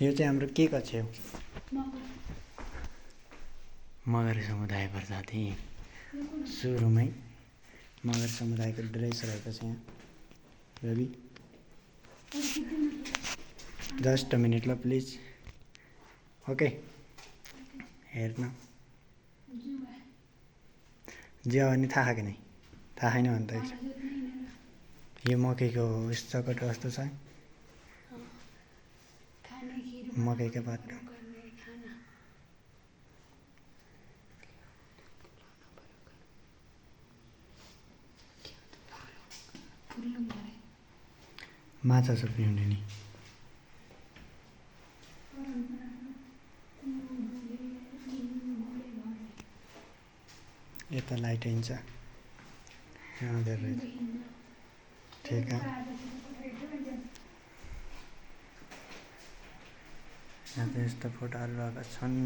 यो चाहिँ हाम्रो के को छेउ मगर समुदाय प्रजाति सुरुमै मगर समुदायको ड्रेस रहेको छ यहाँ बेबी जस्ट अ मिनट ल प्लिज ओके हेर्न जियो भने थाहा कि नै थाहा छैन भने त यो मकैको चकट कस्तो छ मकैको पात माछा सब पिउने नि यता लाइट हिँड्छ ठिक यहाँ त यस्तो फोटोहरू आएका छन्